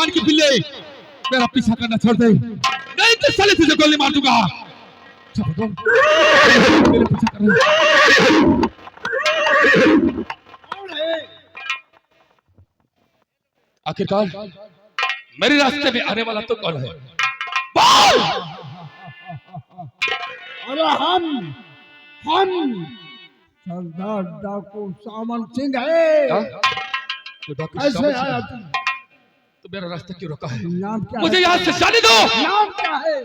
भगवान की बिल्ले मेरा पीछा करना छोड़ दे, नहीं तो साले तुझे गोली मार दूंगा। मेरे पीछा कर रहे। आखिरकार मेरे रास्ते में आने वाला तो कौन है? बोल। अरे हम सरदार डाकू सामन सिंह है। तो डाकू कैसे आया तू? तो मेरा रास्ता क्यों रोका है? नाम क्या मुझे है? यहाँ से जाने दो। नाम क्या है?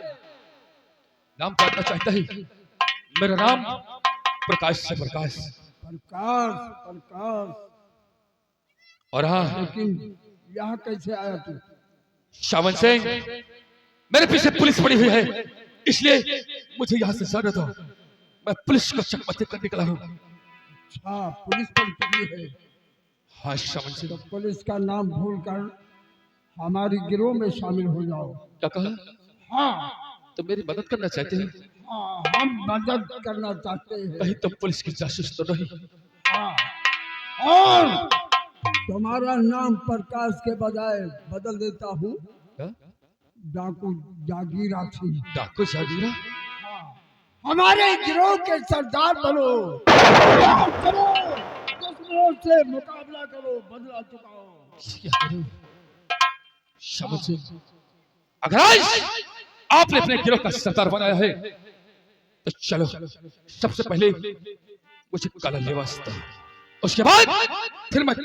नाम जानना चाहता है? मेरा नाम प्रकाश से प्रकाश। प्रकाश। और हाँ, लेकिन यहाँ कैसे आया तू? श्यामन सिंह, मेरे पीछे पुलिस पड़ी हुई है, इसलिए मुझे यहाँ से जाने दो। मैं पुलिस को चकमक कर निकला हूँ। अच्छा, पुलिस पड़ी है। हाँ श्यामन सिंह। तो पुलिस का नाम भूलकर हमारी गिरोह में शामिल हो जाओ। क्या कहा? हाँ, तो मेरी मदद करना चाहते हैं? हाँ, हम मदद करना चाहते हैं। कहीं तो पुलिस की जासूस तो नहीं? हाँ, और तुम्हारा नाम प्रकाश के बजाय बदल देता हूँ, डाकू जागीरा सिंह। डाकू जागीरा? हमारे गिरोह के सरदार बनो, दुश्मनों से मुकाबला करो, बदला चुकाओ। श्यामन सिंह, अगर आज आपने अपने गिरोह का सरदार बनाया है तो चलो सबसे पहले मुझे काला लिबास दो, उसके बाद फिर मैं उन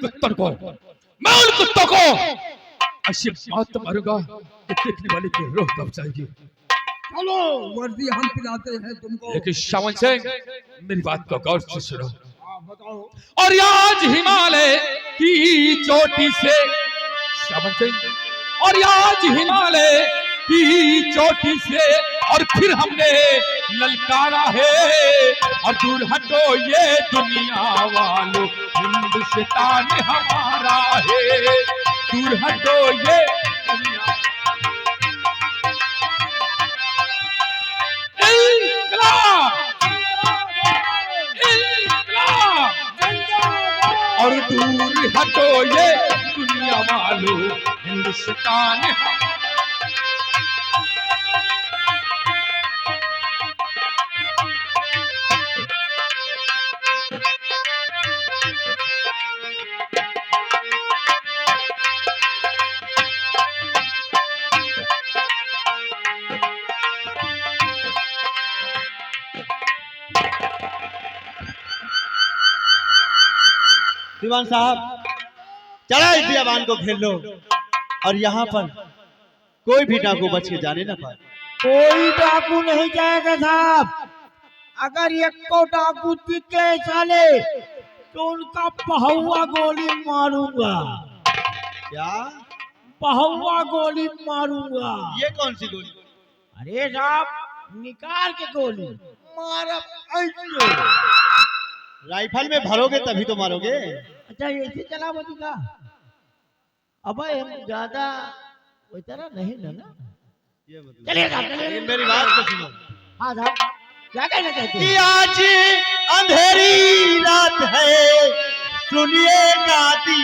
कुत्तों को ऐसी बात मारूंगा कि देखने वाले की रूह कब जाएगी। चलो, वर्दी हम पिलाते हैं तुमको। लेकिन श्यामन सिंह, मेरी बात को गौर से सुनो। बताओ। और आज हिमालय की चोटी से श्यामन सिंह, और आज हिमालय की चोटी से और फिर हमने ललकारा है, और दूर हटो ये दुनिया वालों, हिंदुस्तान हमारा है। दूर हटो ये दुनिया। और दूर हटो ये दुनिया वालों, हिंदुस्तान। दीवान साहब, चला इस बियाबान को घेर लो और यहाँ पर कोई भी डाकू बच के जाने ना पाए। कोई डाकू नहीं जाएगा साहब। अगर एक को डाकू दिखे साले तो उनका पहुआ गोली मारूंगा। क्या? पहुआ गोली मारूंगा। ये कौन सी गोली? अरे साहब, निकाल के गोली मारा। राइफल में भरोगे तभी तो मारोगे। अच्छा, ऐसे चला बचूंगा? अब हम ज्यादा कोई तरह नहीं ना। ये मतलब चलिए साहब, चलिए। मेरी बात तो सुनो। हाँ साहब, क्या कहना चाहते हैं? कि आज अंधेरी रात है, सुनिएगा दी।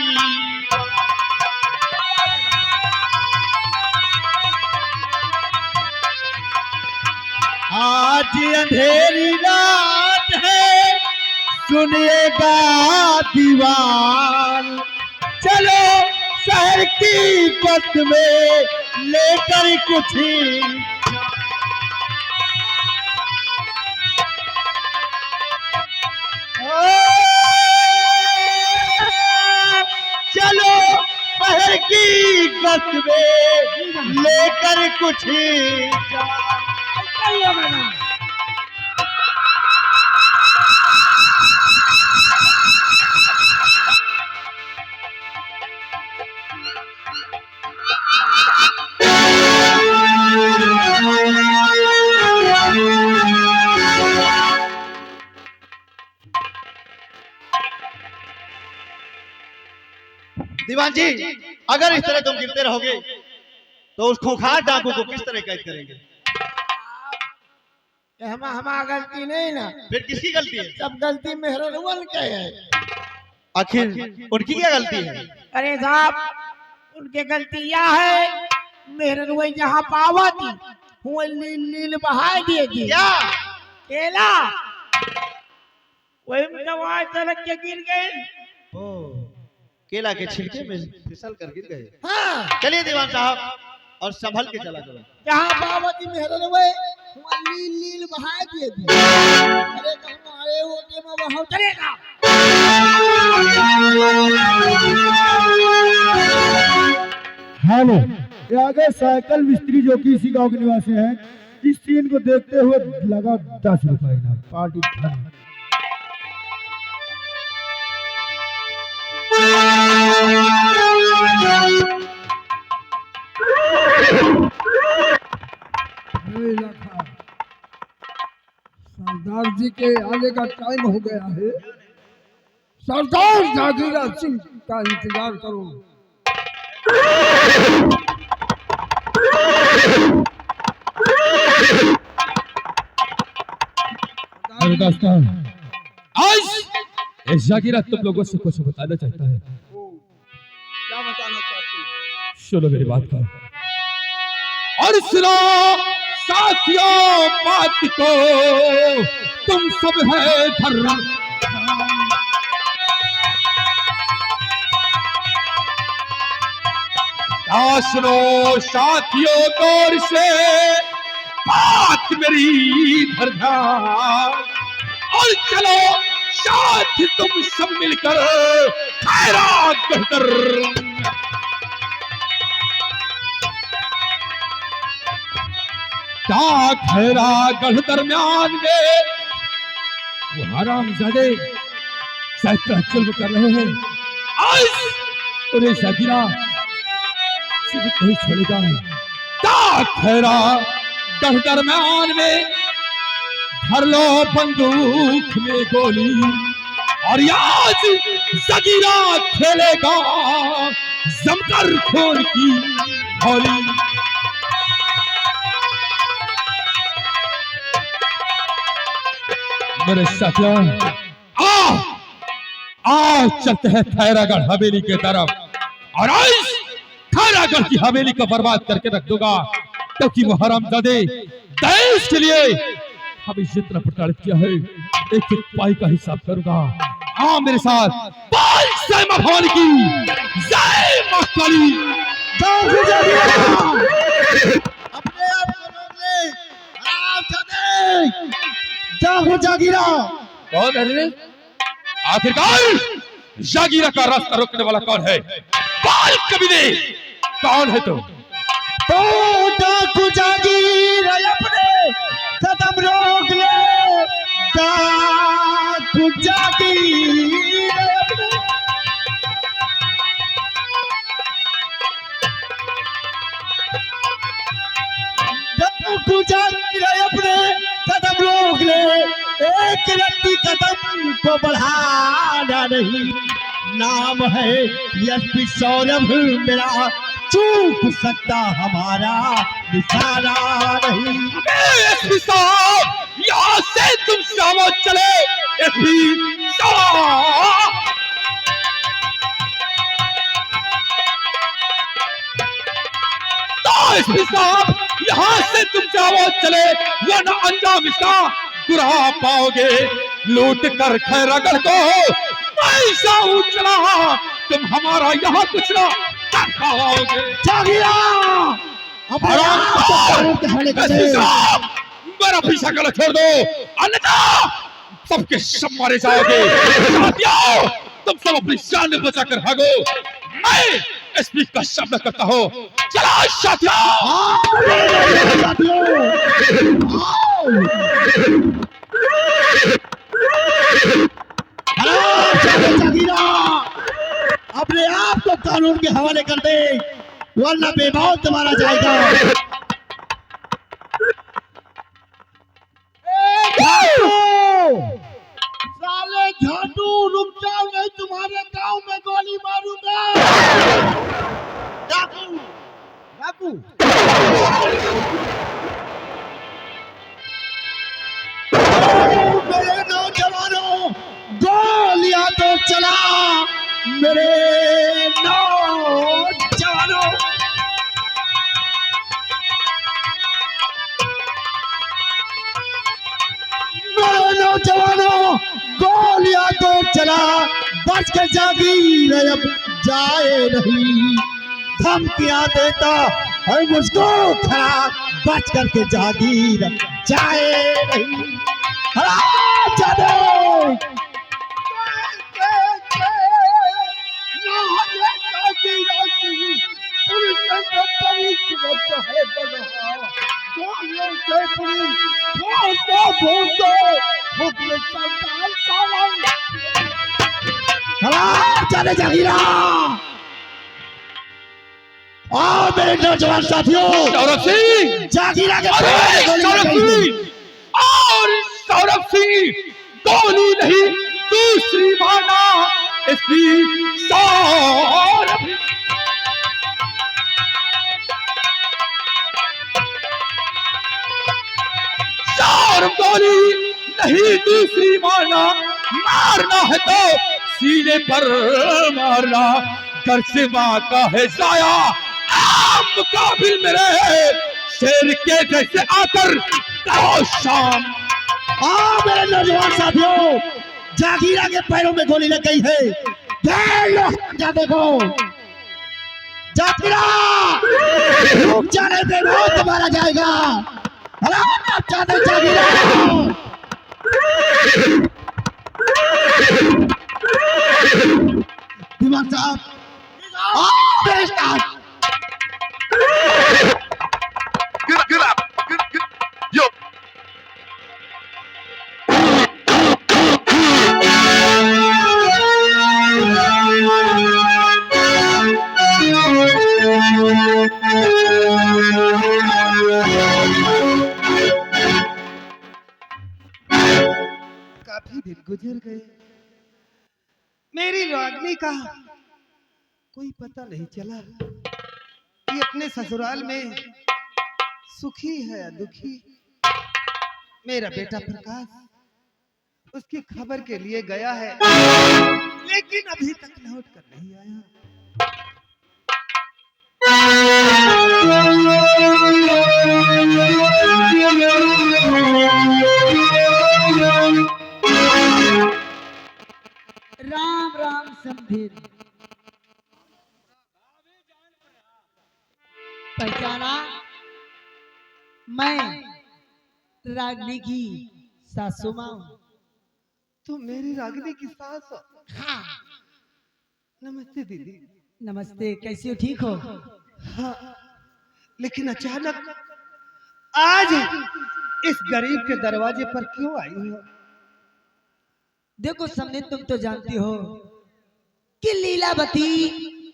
आज अंधेरी रात है, सुनिएगा दीवान। चलो शहर की बस में लेकर कुछ चलो शहर की बस में लेकर कुछ दीवान जी, अगर इस तरह तुम गिरते रहोगे तो उस खूंखार डाकू को किस तरह कैद करेंगे? हमारा गलती नहीं ना। फिर किसकी गलती है? सब गलती मेहरवन के है। आखिर उनकी क्या गलती है? अरे साहब, उनके गलती यह है मेरे रुई जहाँ पावा थी वो नील नील बहा दिएगी क्या केला वही में दवाई सड़क के गिर गए। ओ केला के छिलके में फिसल कर गिर गए। हाँ चलिए दीवान साहब और संभल के चला करो। जहाँ पावा थी मेरे रुई वो नील नील बहा दिएगी। अरे हमारे ओटे में बहाव चलेगा। हेलो, ये आगे साइकिल मिस्त्री जो कि इसी गांव के निवासी हैं। इस सीन को देखते हुए लगा 10 रुपए इनाम पार्टी धन। सरदार जी के आने का टाइम हो गया है। सरदार जागीरा सिंह का इंतजार करो। आज इस जागीरा तुम लोगों से कुछ बताना चाहता है। क्या बताना चाहते हैं? सुनो मेरी बात का और सुनो साथियों बात को, तुम सब है धर्म सुनो साथियों गौर से बात मेरी इधर ध्यान और चलो साथ तुम सब मिलकर खैरात बेहतर। खैरा गढ़ दरमियान में वो हरामजादे सैकड़ा जुल्म कर रहे हैं। आज उन्हें जागीरा सिर्फ नहीं छोड़ेगा। खैरा गढ़ दरमियान में भर लो बंदूक में गोली और आज जागीरा खेलेगा जमकर खून की होली। मेरे साथियों आज चलते हैं खैरागढ़ हवेली के तरफ और आज खैरागढ़ की हवेली को बर्बाद करके रख दूंगा, क्योंकि वो हरामजादे देश के लिए हमें जितना प्रताड़ित किया है एक एक पाई का हिसाब करूंगा। हाँ मेरे साथ पाल जय मां भवानी की जय मां काली। अपने आप को रोक ले, हरामजादे जागो जागीरा। कौन है रे? आखिरकार जागीरा का रास्ता रोकने वाला कौन है? बाल कबीले कौन है तुम? तो डाकू जागीरा अपने कदम रोक ले। डाकू जागीरा अपने डाकू जागीरा अपने कदम रोक ले। एक रत्ती कदम को बढ़ाना नहीं, नाम है एसपी सौरभ मेरा, चूक सकता हमारा निशाना नहीं। एसपी साहब यहाँ से तुम सामो चले। एसपी साहब तो एसपी साहब यहाँ से तुम जाओ चले, वरना अंजाम इसका बुरा पाओगे। लूट कर खैरागढ़ को पैसा उछला, तुम हमारा यहाँ कुछ ना कर पाओगे। जागीरा मेरा पीछा करना छोड़ दो, अन्यथा सबके सब मारे जाओगे। साथियों तुम सब अपनी जान बचा कर भागो, मैं एसपी का सामना करता हूँ। चलो साथियों। जागीरा अपने आप को कानून के हवाले कर दे, वरना बेमौत तुम्हारा जाएगा। साले झाटू रुक जाओ, नहीं तुम्हारे गांव में गोली मारूंगा। डाकू डाकू मेरे नौजवानों, गोलियां तो चला मेरे नौजवानों। नौजवानों, गोलियां तो चला, बच के जागीर अब जाए नहीं। धमकियां देता है मुझको खड़ा, बच करके जागीर जाए नहीं। जादे जादे जागीरा। आओ मेरे नौजवान साथियों, सौरभ सिंह, जागीरा के अरे सौरभ सिंह और सौरभ सिंह, गोली नहीं दूसरी माना एसपी सौरभ। सौरभ गोली नहीं दूसरी मारना, मारना है तो सीने पर मारना। घर से माँ का है साया, आप मुकाबिल मेरे शेर के जैसे आकर करो शाम। आओ मेरे नौजवान साथियों, जागीरा के पैरों में गोली लग गई है। क्या देखो जागीरा, रुक जाने पे बहुत मारा जाएगा। जादे जागीरा। दीवान साहब, Get up, get yo. काफी दिन गुजर गए, मेरी रागनी का कोई पता नहीं चला कि अपने ससुराल में सुखी है या दुखी। मेरा बेटा प्रकाश उसकी खबर के लिए गया है, लेकिन अभी तक लौट कर नहीं आया। राम राम समधीर, पहचाना? मैं रागनी की सासू माँ हूँ। तुम मेरी रागनी की सास हो? हाँ। नमस्ते दीदी। नमस्ते, कैसी हो? ठीक हो? हाँ, लेकिन अचानक आज इस गरीब के दरवाजे पर क्यों आई हो? देखो समधीर, तुम तो जानती हो कि लीलावती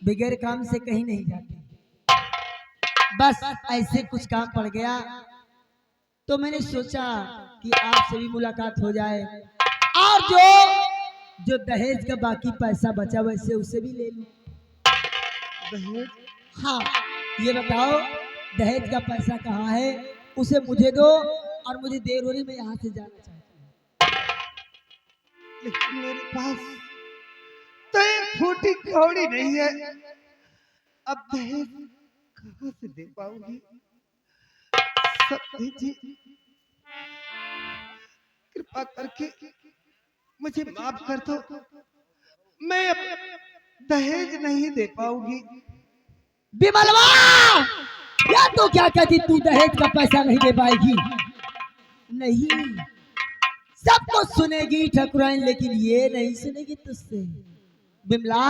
बगैर काम से कहीं नहीं जाती। बस ऐसे कुछ काम पड़ गया तो मैंने सोचा कि आपसे भी मुलाकात हो जाए, और जो दहेज का बाकी पैसा बचा वैसे उसे भी ले लूं। दहेज? हाँ, ये बताओ दहेज का पैसा कहाँ है? उसे मुझे दो, और मुझे देर हो रही, मैं यहाँ से जाना चाहती हूँ। लेकिन मेरे पास तो एक फूटी कौड़ी नहीं है, अब दहेज कहाँ से दे पाऊंगी? समधी जी, कृपा करके मुझे माफ कर दो, मैं अब दहेज नहीं दे पाऊंगी। बिमलवा, या तो क्या कहती तू दहेज का पैसा नहीं दे पाएगी? नहीं, सब कुछ सुनेगी ठकुराइन, लेकिन ये नहीं सुनेगी तुझसे। बिमला,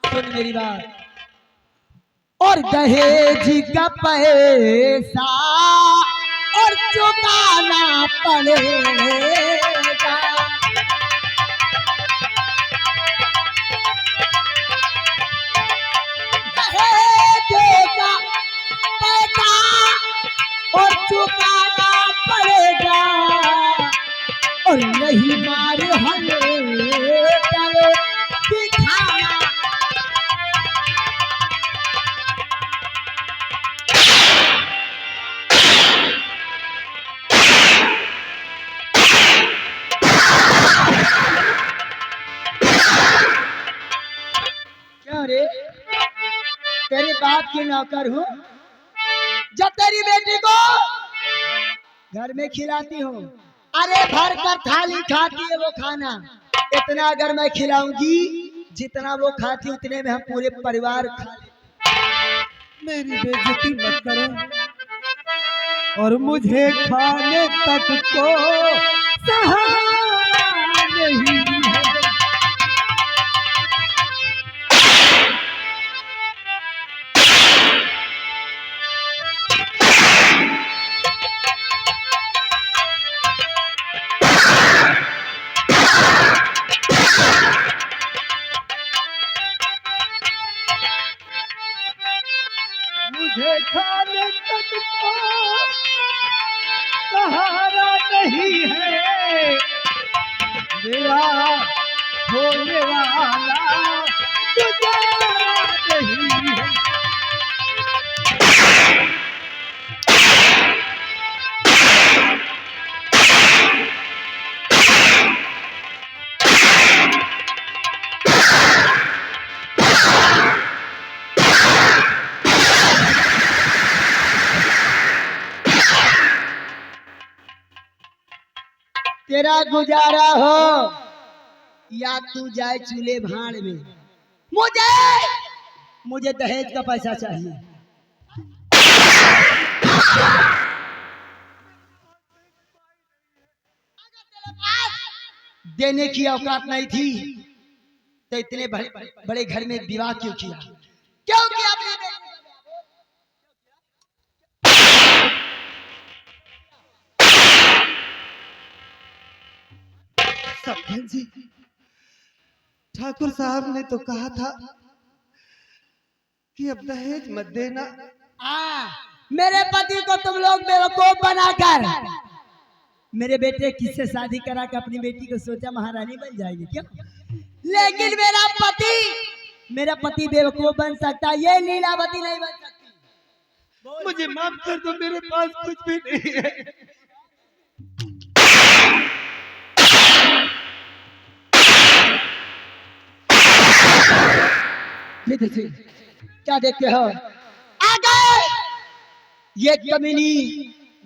सुन मेरी बात। और दहेज का पैसा और चुकाना पड़ेगा। दहेज का पैसा और चुकाना पड़ेगा, और नहीं मार हमें दिखाना। क्या रे, तेरे बाप की नौकर हूँ, जब तेरी बेटी को घर में खिलाती हूँ, अरे भर कर थाली खाती है वो खाना, इतना अगर मैं खिलाऊंगी जितना वो खाती उतने में हम पूरे परिवार खा लें। मेरी बेइज्जती मत करो, और मुझे खाने तक को सहारा नहीं है। मुझे खाने तक को सहारा नहीं है, मेरा होने वाला गुजारा नहीं है। तेरा गुजारा हो या तू जाए चूल्हे भाड़ में, मुझे दहेज का पैसा चाहिए। देने की औकात नहीं थी तो इतने बड़े घर में विवाह क्यों किया? क्यों किया अपने बेटे का समधन जी, ठाकुर साहब ने तो कहा था कि अब दहेज मत देना। मेरे पति को तुम लोग बेवकूफ बनाकर मेरे बेटे किससे शादी करा के अपनी बेटी को सोचा महारानी बन जाएगी क्यों? लेकिन मेरा पति बेवकूफ बन सकता, ये लीलावती नहीं बन सकती। मुझे माफ कर दो, मेरे पास कुछ भी नहीं है। क्या देखते हो? अगर ये कमीनी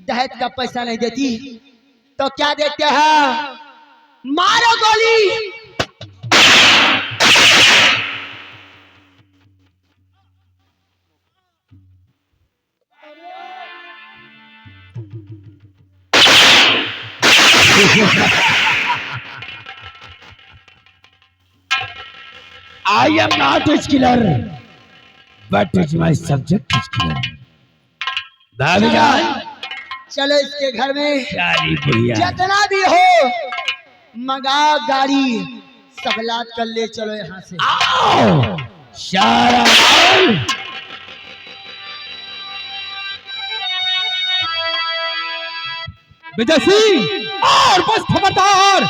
दहेज का पैसा नहीं देती तो क्या देखते हो? मारो गोली। I am not a killer, but it's my subject is killer. भाभी जान, चलो इसके घर में सारी बुढ़िया जितना भी हो मंगाओ गाड़ी, सब लाद कर ले चलो यहाँ से। आओ सारा माल विजय सिंह और बस खबरदार,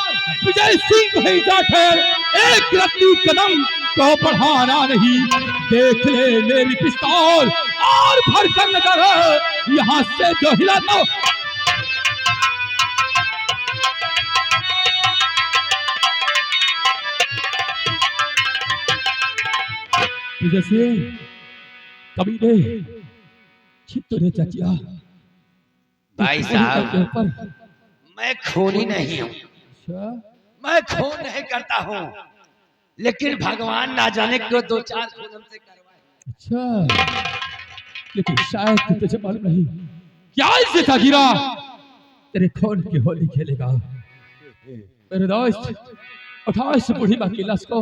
विजय सिंह भाई जाकर एक रत्ती कदम तो बढ़ाना नहीं। देख ले मेरी पिस्तौल और भर कर नजर यहाँ से जो हिला तो विजय सिंह कभी दे छित्तरे चचिया भाई साहब, मैं खूनी नहीं हूँ, अच्छा मैं खून नहीं करता हूँ, लेकिन भगवान ना जाने क्यों दो चार खून हमसे करवाए। अच्छा, लेकिन शायद कि तुझे मालूम नहीं क्या इससे सागिरा तेरे खून की होली खेलेगा। मेरे दोस्त, उठाओ इस बूढ़ी माँ की लाश को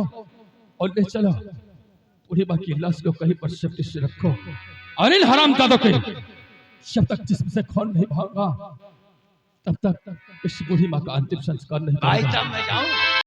और ले चलो। बूढ़ी माँ की लाश को कहीं पर सेफ्टी से रखो और इन हरामजादों के जब तक जिस्म से खून नहीं भागा तब तक इस बूढ़ी माँ का अंतिम संस्कार नहीं भाई करेगा। साहब मैं जाऊँ?